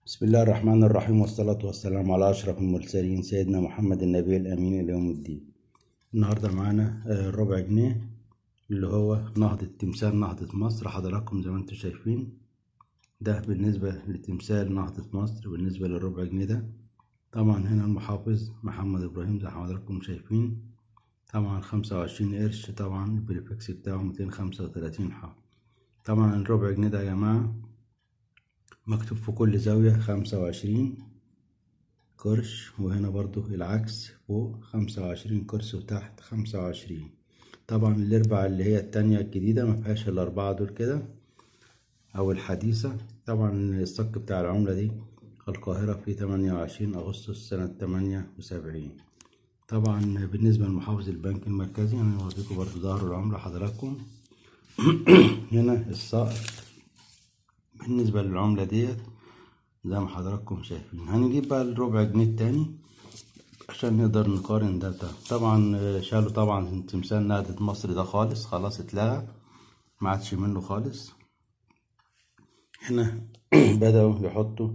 بسم الله الرحمن الرحيم، والصلاة والسلام على أشرف المرسلين سيدنا محمد النبي الأمين إلى يوم الدين. النهاردة معانا ربع جنيه اللي هو نهضة تمثال نهضة مصر. حضراتكم زي ما انتم شايفين ده بالنسبة لتمثال نهضة مصر. بالنسبة للربع جنيه ده طبعا هنا المحافظ محمد إبراهيم زي حضراتكم شايفين. طبعا 25 قرش، طبعا البريفكس بتاعه 235 حرف. طبعا الربع جنيه ده يا جماعة مكتوب في كل زاوية 25 قرش، وهنا برضو العكس، فوق 25 قرش وتحت 25. طبعا الاربع اللي هي التانية الجديدة مفيهاش الاربعة دول كده او الحديثة. طبعا الصك بتاع العملة دي القاهرة في 28 أغسطس سنة 78. طبعا بالنسبة لمحافظ البنك المركزي انا هوريكم برضو ظهر العملة حضراتكم. هنا الصقر بالنسبة للعملة ديت زي ما حضراتكم شايفين. هنجيب بقى الربع جنيه التاني عشان نقدر نقارن ده. طبعا شالوا طبعا تمثال نهضة مصر ده خالص، خلاص اتلغى، ما عادش منه خالص. هنا بدأوا يحطوا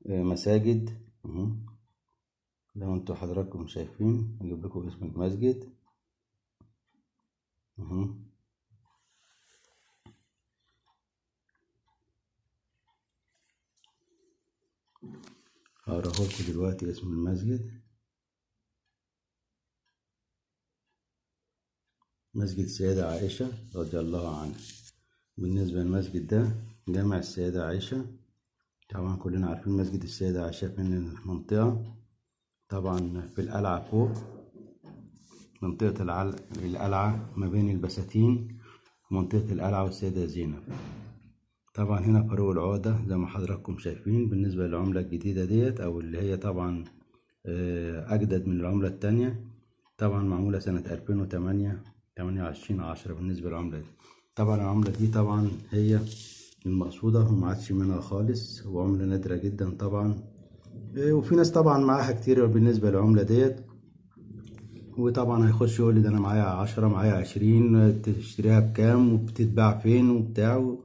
مساجد لو انتوا حضراتكم شايفين. اجيب لكم اسم المسجد هقراه لكم دلوقتي. اسم المسجد مسجد السيدة عائشة رضي الله عنها. بالنسبة للمسجد ده جامع السيدة عائشة. طبعا كلنا عارفين مسجد السيدة عائشة فين المنطقة. طبعا في القلعة فوق، منطقة القلعة ما بين البساتين ومنطقة القلعة والسيدة زينب. طبعا هنا فاروق العقدة زي ما حضراتكم شايفين. بالنسبة للعملة الجديدة ديت أو اللي هي طبعا أجدد من العملة التانية، طبعا معمولة سنة 2008 28/10. بالنسبة للعملة دي طبعا العملة دي طبعا هي المقصودة وما عادش منها خالص، وعملة نادرة جدا طبعا. وفي ناس طبعا معاها كتير بالنسبة للعملة ديت، وطبعا هيخش يقول لي ده انا معايا 10 معايا 20 تشتريها بكام وبتتباع فين وبتاع.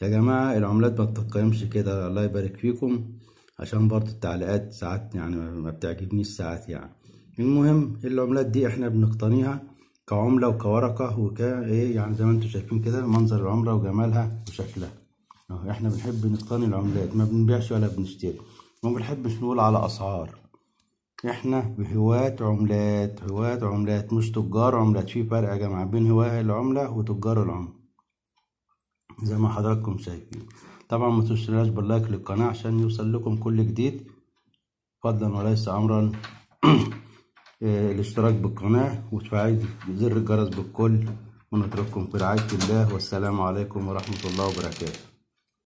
يا جماعة العملات ما بتتقيمش كده، الله يبارك فيكم، عشان برضو التعليقات ساعات يعني ما بتعجبنيش ساعات يعني. المهم العملات دي احنا بنقتنيها كعملة وكورقة ايه يعني زي ما انتم شايفين كده منظر العملة وجمالها وشكلها. احنا بنحب نقتني العملات، ما بنبيعش ولا بنشتري، وما بنحبش نقول على اسعار. احنا هواة عملات، هواة عملات مش تجار عملات. في فرق يا جماعة بين هواة العملة وتجار العملة زي ما حضراتكم شايفين. طبعا ما تنسوناش باللايك للقناة عشان يوصل لكم كل جديد، فضلا وليس امرا. الاشتراك بالقناة وتفعيل زر الجرس بالكل، ونترككم في رعاية الله، والسلام عليكم ورحمة الله وبركاته.